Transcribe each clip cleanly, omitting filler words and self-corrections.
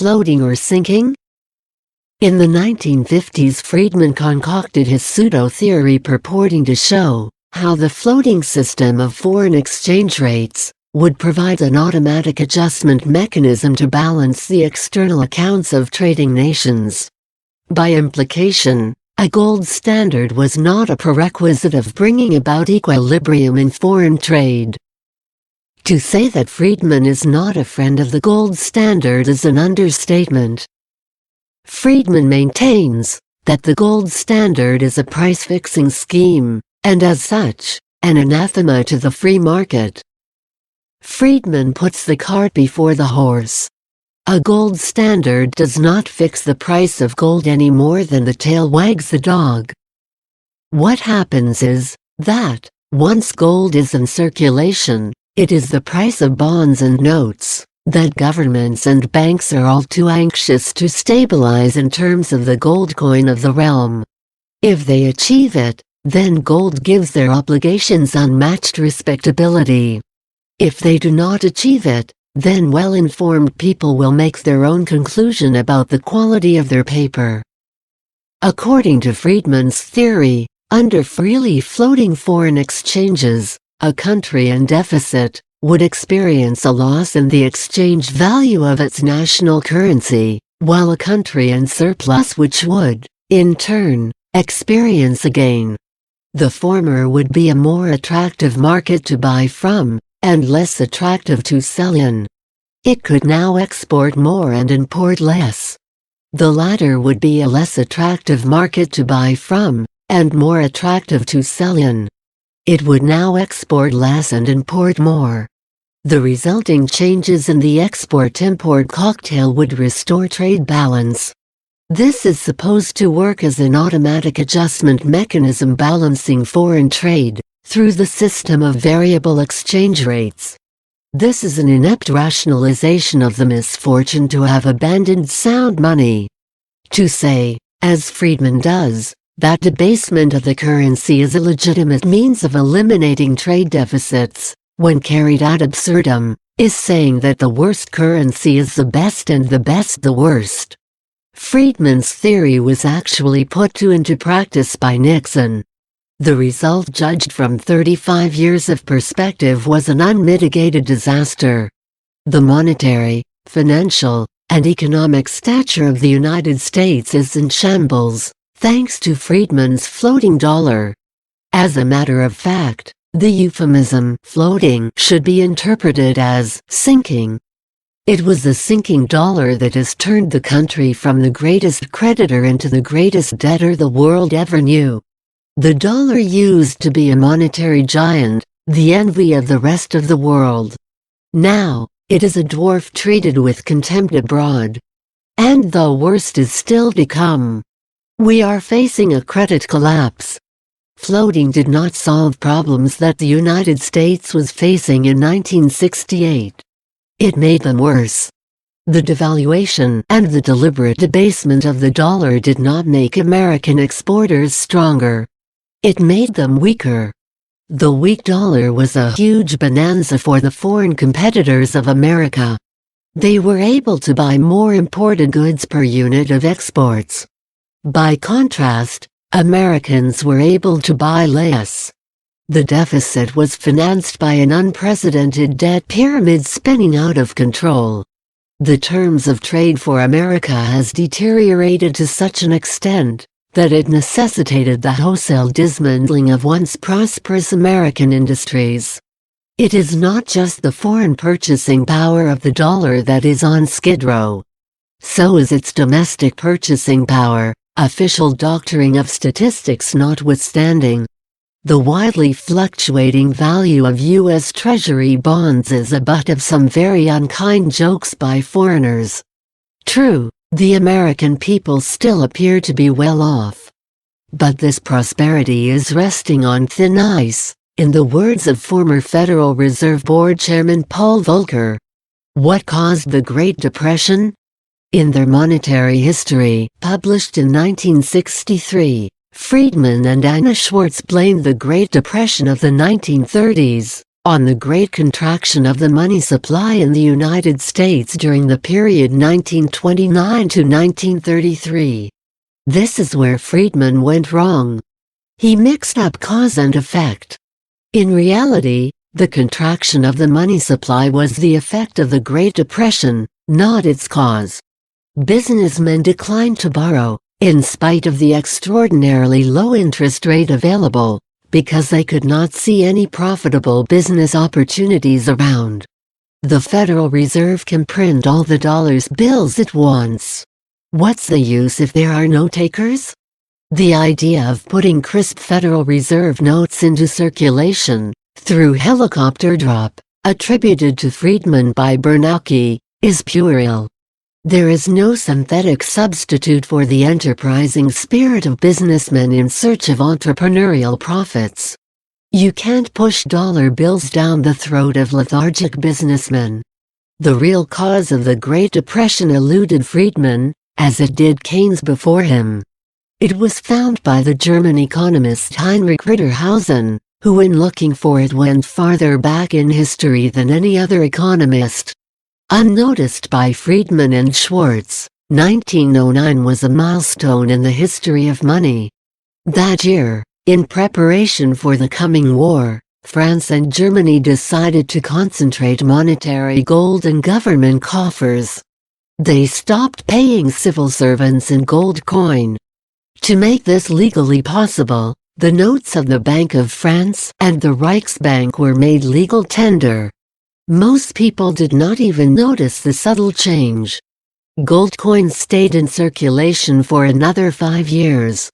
floating or sinking? In the 1950s, Friedman concocted his pseudo-theory purporting to show how the floating system of foreign exchange rates would provide an automatic adjustment mechanism to balance the external accounts of trading nations. By implication, a gold standard was not a prerequisite of bringing about equilibrium in foreign trade. To say that Friedman is not a friend of the gold standard is an understatement. Friedman maintains that the gold standard is a price-fixing scheme, and as such, an anathema to the free market. Friedman puts the cart before the horse. A gold standard does not fix the price of gold any more than the tail wags the dog. What happens is that, once gold is in circulation, it is the price of bonds and notes that governments and banks are all too anxious to stabilize in terms of the gold coin of the realm. If they achieve it, then gold gives their obligations unmatched respectability. If they do not achieve it, then well-informed people will make their own conclusion about the quality of their paper. According to Friedman's theory, under freely floating foreign exchanges, a country in deficit would experience a loss in the exchange value of its national currency, while a country in surplus which would, in turn, experience a gain. The former would be a more attractive market to buy from, and less attractive to sell in. It could now export more and import less. The latter would be a less attractive market to buy from, and more attractive to sell in. It would now export less and import more. The resulting changes in the export-import cocktail would restore trade balance. This is supposed to work as an automatic adjustment mechanism balancing foreign trade through the system of variable exchange rates. This is an inept rationalization of the misfortune to have abandoned sound money. To say, as Friedman does, that debasement of the currency is a legitimate means of eliminating trade deficits, when carried ad absurdum, is saying that the worst currency is the best and the best the worst. Friedman's theory was actually put into practice by Nixon. The result, judged from 35 years of perspective, was an unmitigated disaster. The monetary, financial, and economic stature of the United States is in shambles, thanks to Friedman's floating dollar. As a matter of fact, the euphemism floating should be interpreted as sinking. It was the sinking dollar that has turned the country from the greatest creditor into the greatest debtor the world ever knew. The dollar used to be a monetary giant, the envy of the rest of the world. Now, it is a dwarf treated with contempt abroad. And the worst is still to come. We are facing a credit collapse. Floating did not solve problems that the United States was facing in 1968. It made them worse. The devaluation and the deliberate debasement of the dollar did not make American exporters stronger. It made them weaker. The weak dollar was a huge bonanza for the foreign competitors of America. They were able to buy more imported goods per unit of exports. By contrast, Americans were able to buy less. The deficit was financed by an unprecedented debt pyramid spinning out of control. The terms of trade for America has deteriorated to such an extent that it necessitated the wholesale dismantling of once prosperous American industries. It is not just the foreign purchasing power of the dollar that is on skid row. So is its domestic purchasing power, official doctoring of statistics notwithstanding. The widely fluctuating value of U.S. Treasury bonds is a butt of some very unkind jokes by foreigners. True, the American people still appear to be well off. But this prosperity is resting on thin ice, in the words of former Federal Reserve Board Chairman Paul Volcker. What caused the Great Depression? In their Monetary History, published in 1963, Friedman and Anna Schwartz blamed the Great Depression of the 1930s on the great contraction of the money supply in the United States during the period 1929 to 1933. This is where Friedman went wrong. He mixed up cause and effect. In reality, the contraction of the money supply was the effect of the Great Depression, not its cause. Businessmen declined to borrow, in spite of the extraordinarily low interest rate available, because they could not see any profitable business opportunities around. The Federal Reserve can print all the dollars bills it wants. What's the use if there are no takers? The idea of putting crisp Federal Reserve notes into circulation, through helicopter drop, attributed to Friedman by Bernanke, is puerile. There is no synthetic substitute for the enterprising spirit of businessmen in search of entrepreneurial profits. You can't push dollar bills down the throat of lethargic businessmen. The real cause of the Great Depression eluded Friedman, as it did Keynes before him. It was found by the German economist Heinrich Ritterhausen, who in looking for it went farther back in history than any other economist. Unnoticed by Friedman and Schwartz, 1909 was a milestone in the history of money. That year, in preparation for the coming war, France and Germany decided to concentrate monetary gold in government coffers. They stopped paying civil servants in gold coin. To make this legally possible, the notes of the Bank of France and the Reichsbank were made legal tender. Most people did not even notice the subtle change. Gold coins stayed in circulation for another 5 years.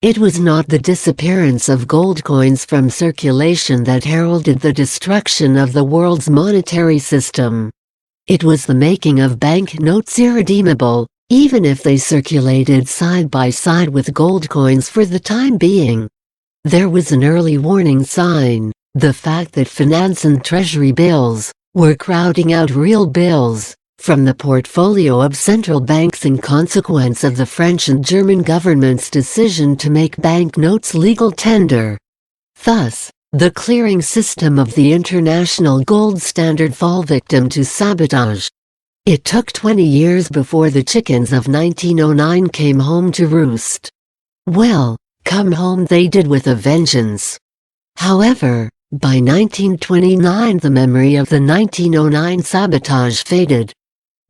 It was not the disappearance of gold coins from circulation that heralded the destruction of the world's monetary system. It was the making of banknotes irredeemable, even if they circulated side by side with gold coins for the time being. There was an early warning sign. The fact that finance and treasury bills were crowding out real bills from the portfolio of central banks in consequence of the French and German governments' decision to make banknotes legal tender. Thus, the clearing system of the international gold standard fell victim to sabotage. It took 20 years before the chickens of 1909 came home to roost. Well, come home they did with a vengeance. However, by 1929 the memory of the 1909 sabotage faded.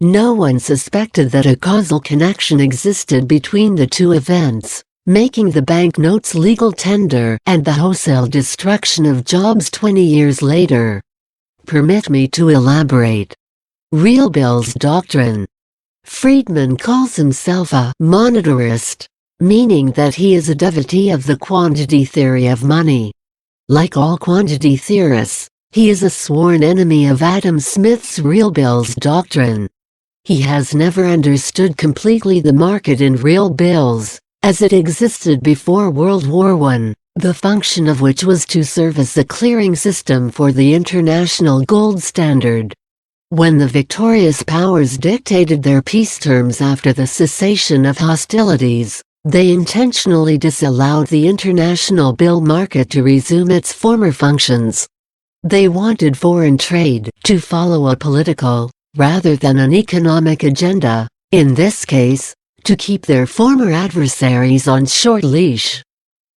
No one suspected that a causal connection existed between the two events, making the banknotes legal tender and the wholesale destruction of jobs 20 years later. Permit me to elaborate. Real bills doctrine. Friedman calls himself a monetarist, meaning that he is a devotee of the quantity theory of money. Like all quantity theorists, he is a sworn enemy of Adam Smith's real bills doctrine. He has never understood completely the market in real bills, as it existed before World War I, the function of which was to serve as the clearing system for the international gold standard. When the victorious powers dictated their peace terms after the cessation of hostilities, they intentionally disallowed the international bill market to resume its former functions. They wanted foreign trade to follow a political, rather than an economic agenda, in this case, to keep their former adversaries on short leash.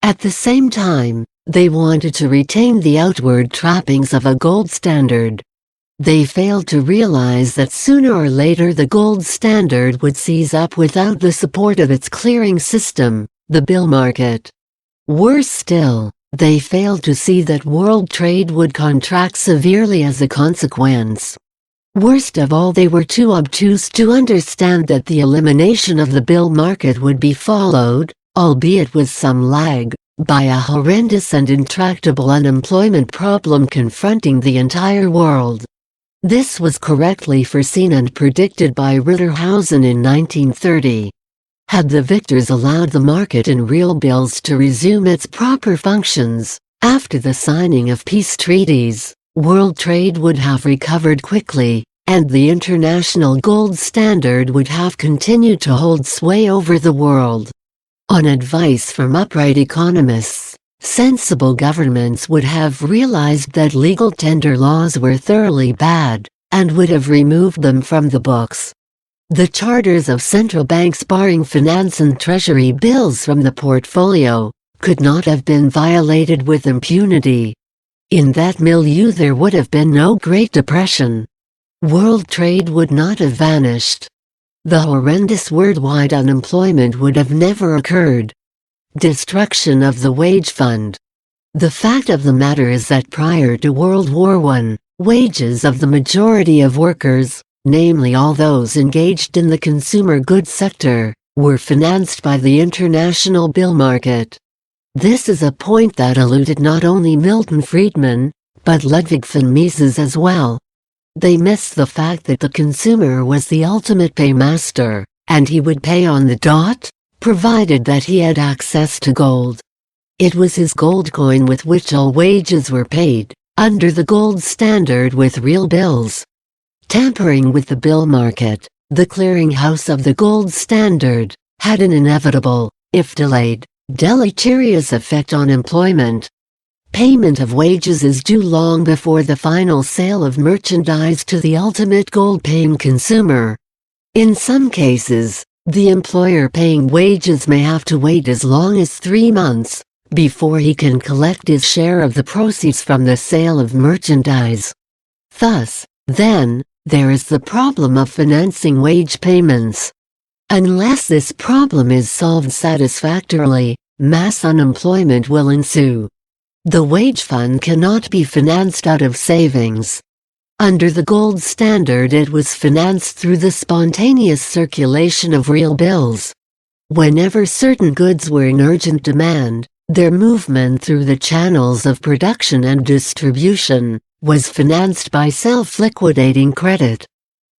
At the same time, they wanted to retain the outward trappings of a gold standard. They failed to realize that sooner or later the gold standard would seize up without the support of its clearing system, the bill market. Worse still, they failed to see that world trade would contract severely as a consequence. Worst of all, they were too obtuse to understand that the elimination of the bill market would be followed, albeit with some lag, by a horrendous and intractable unemployment problem confronting the entire world. This was correctly foreseen and predicted by Ritterhausen in 1930. Had the victors allowed the market in real bills to resume its proper functions, after the signing of peace treaties, world trade would have recovered quickly, and the international gold standard would have continued to hold sway over the world. On advice from upright economists, Sensible governments would have realized that legal tender laws were thoroughly bad, and would have removed them from the books. The charters of central banks barring finance and treasury bills from the portfolio could not have been violated with impunity. In that milieu there would have been no Great Depression. World trade would not have vanished. The horrendous worldwide unemployment would have never occurred. Destruction of the wage fund. The fact of the matter is that prior to World War I, wages of the majority of workers, namely all those engaged in the consumer goods sector, were financed by the international bill market. This is a point that eluded not only Milton Friedman, but Ludwig von Mises as well. They missed the fact that the consumer was the ultimate paymaster, and he would pay on the dot, provided that he had access to gold. It was his gold coin with which all wages were paid, under the gold standard with real bills. Tampering with the bill market, the clearinghouse of the gold standard, had an inevitable, if delayed, deleterious effect on employment. Payment of wages is due long before the final sale of merchandise to the ultimate gold-paying consumer. In some cases, the employer paying wages may have to wait as long as 3 months before he can collect his share of the proceeds from the sale of merchandise. Thus, then, there is the problem of financing wage payments. Unless this problem is solved satisfactorily, mass unemployment will ensue. The wage fund cannot be financed out of savings. Under the gold standard it was financed through the spontaneous circulation of real bills. Whenever certain goods were in urgent demand, their movement through the channels of production and distribution was financed by self-liquidating credit.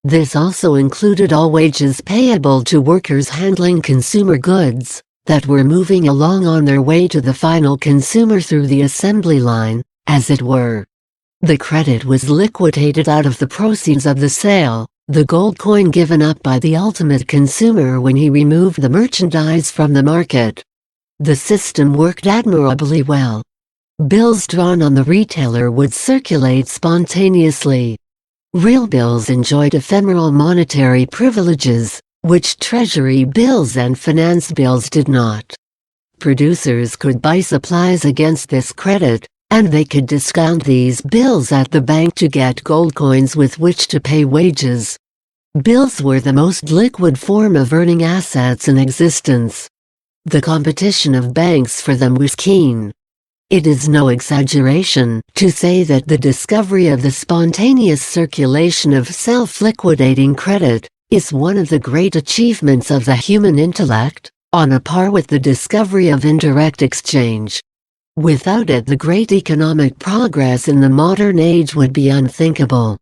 This also included all wages payable to workers handling consumer goods that were moving along on their way to the final consumer through the assembly line, as it were. The credit was liquidated out of the proceeds of the sale, the gold coin given up by the ultimate consumer when he removed the merchandise from the market. The system worked admirably well. Bills drawn on the retailer would circulate spontaneously. Real bills enjoyed ephemeral monetary privileges, which treasury bills and finance bills did not. Producers could buy supplies against this credit, and they could discount these bills at the bank to get gold coins with which to pay wages. Bills were the most liquid form of earning assets in existence. The competition of banks for them was keen. It is no exaggeration to say that the discovery of the spontaneous circulation of self-liquidating credit is one of the great achievements of the human intellect, on a par with the discovery of indirect exchange. Without it, the great economic progress in the modern age would be unthinkable.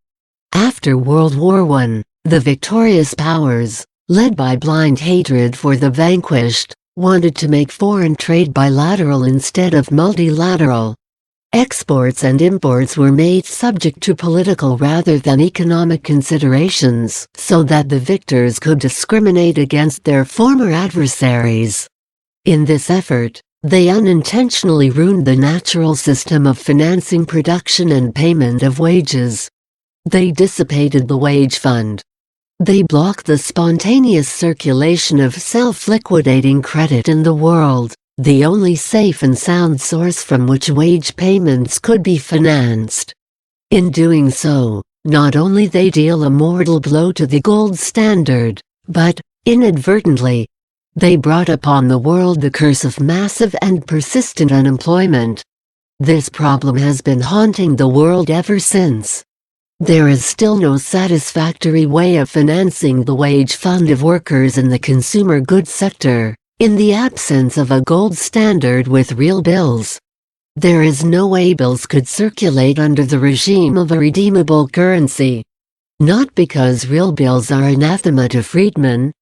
After World War I, the victorious powers, led by blind hatred for the vanquished, wanted to make foreign trade bilateral instead of multilateral. Exports and imports were made subject to political rather than economic considerations, so that the victors could discriminate against their former adversaries. In this effort, they unintentionally ruined the natural system of financing production and payment of wages. They dissipated the wage fund. They blocked the spontaneous circulation of self-liquidating credit in the world, the only safe and sound source from which wage payments could be financed. In doing so, not only they deal a mortal blow to the gold standard, but, inadvertently, they brought upon the world the curse of massive and persistent unemployment. This problem has been haunting the world ever since. There is still no satisfactory way of financing the wage fund of workers in the consumer goods sector, in the absence of a gold standard with real bills. There is no way bills could circulate under the regime of a redeemable currency. Not because real bills are anathema to Friedman,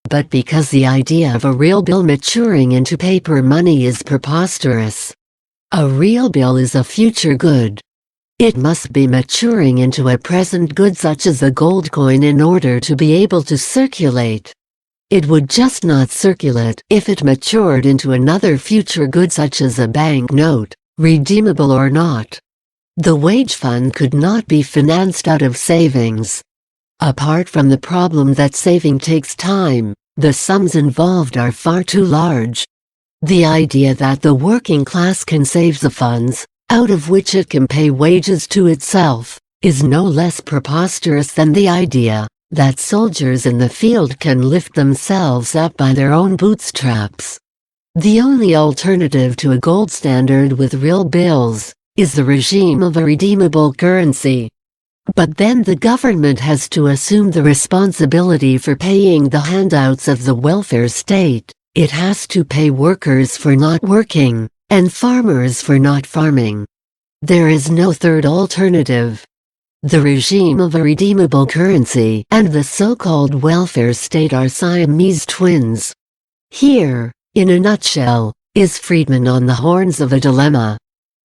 but because the idea of a real bill maturing into paper money is preposterous. A real bill is a future good. It must be maturing into a present good such as a gold coin in order to be able to circulate. It would just not circulate if it matured into another future good such as a banknote, redeemable or not. The wage fund could not be financed out of savings. Apart from the problem that saving takes time, the sums involved are far too large. The idea that the working class can save the funds, out of which it can pay wages to itself, is no less preposterous than the idea that soldiers in the field can lift themselves up by their own bootstraps. The only alternative to a gold standard with real bills is the regime of a redeemable currency. But then the government has to assume the responsibility for paying the handouts of the welfare state. It has to pay workers for not working, and farmers for not farming. There is no third alternative. The regime of a redeemable currency and the so-called welfare state are Siamese twins. Here, in a nutshell, is Friedman on the horns of a dilemma.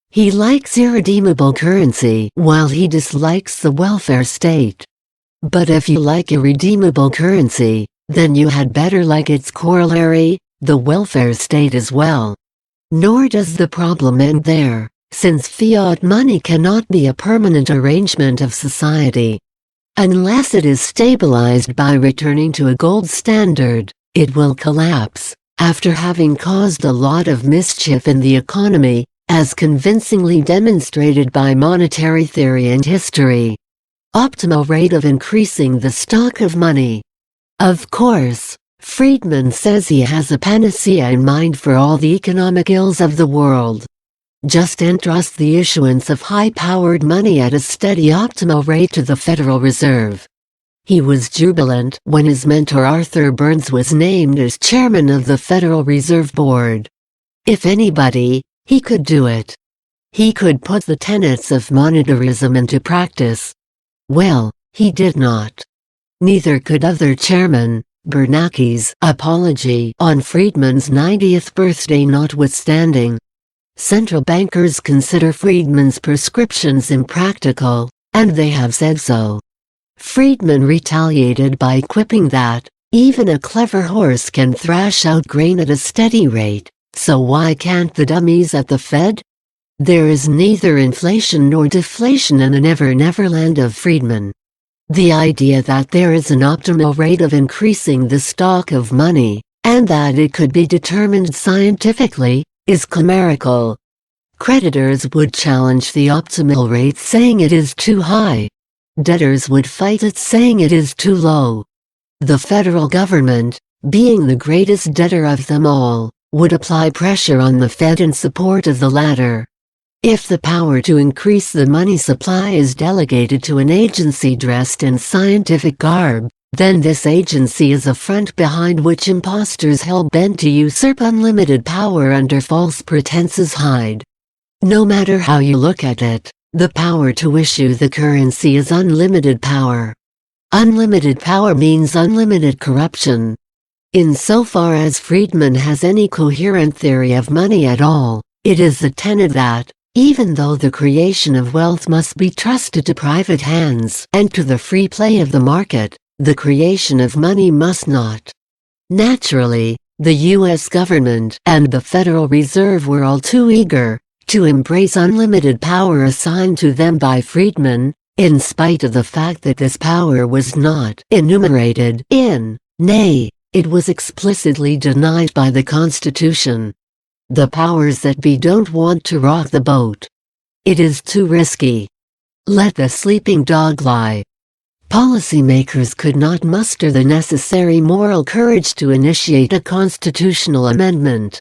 He likes irredeemable currency while he dislikes the welfare state. But if you like irredeemable currency, then you had better like its corollary, the welfare state as well. Nor does the problem end there, since fiat money cannot be a permanent arrangement of society. Unless it is stabilized by returning to a gold standard, it will collapse, after having caused a lot of mischief in the economy, as convincingly demonstrated by monetary theory and history. Optimal rate of increasing the stock of money. Of course, Friedman says he has a panacea in mind for all the economic ills of the world. Just entrust the issuance of high-powered money at a steady optimal rate to the Federal Reserve. He was jubilant when his mentor Arthur Burns was named as chairman of the Federal Reserve Board. If anybody, he could do it. He could put the tenets of monetarism into practice. Well, he did not. Neither could other chairmen, Bernanke's apology on Friedman's 90th birthday notwithstanding. Central bankers consider Friedman's prescriptions impractical, and they have said so. Friedman retaliated by quipping that, even a clever horse can thrash out grain at a steady rate, so why can't the dummies at the Fed? There is neither inflation nor deflation in the never-never land of Friedman. The idea that there is an optimal rate of increasing the stock of money, and that it could be determined scientifically, is chimerical. Creditors would challenge the optimal rate saying it is too high. Debtors would fight it saying it is too low. The federal government, being the greatest debtor of them all, would apply pressure on the Fed in support of the latter. If the power to increase the money supply is delegated to an agency dressed in scientific garb, then this agency is a front behind which impostors hell-bent to usurp unlimited power under false pretenses hide. No matter how you look at it, the power to issue the currency is unlimited power. Unlimited power means unlimited corruption. Insofar as Friedman has any coherent theory of money at all, it is the tenet that, even though the creation of wealth must be trusted to private hands and to the free play of the market, the creation of money must not. Naturally, the U.S. government and the Federal Reserve were all too eager to embrace unlimited power assigned to them by Friedman, in spite of the fact that this power was not enumerated in, nay, it was explicitly denied by the Constitution. The powers that be don't want to rock the boat. It is too risky. Let the sleeping dog lie. Policymakers could not muster the necessary moral courage to initiate a constitutional amendment.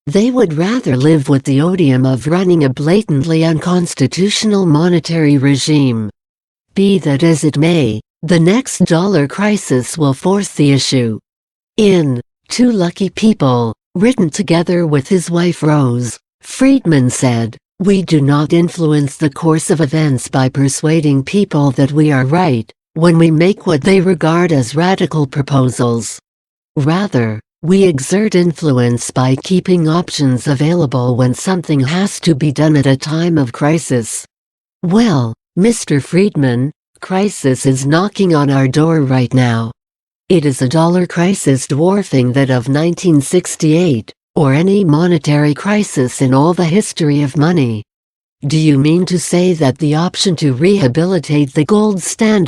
They would rather live with the odium of running a blatantly unconstitutional monetary regime. Be that as it may, the next dollar crisis will force the issue. In Two Lucky People, written together with his wife Rose, Friedman said, "We do not influence the course of events by persuading people that we are right, when we make what they regard as radical proposals. Rather, we exert influence by keeping options available when something has to be done at a time of crisis." Well, Mr. Friedman, crisis is knocking on our door right now. It is a dollar crisis dwarfing that of 1968, or any monetary crisis in all the history of money. Do you mean to say that the option to rehabilitate the gold standard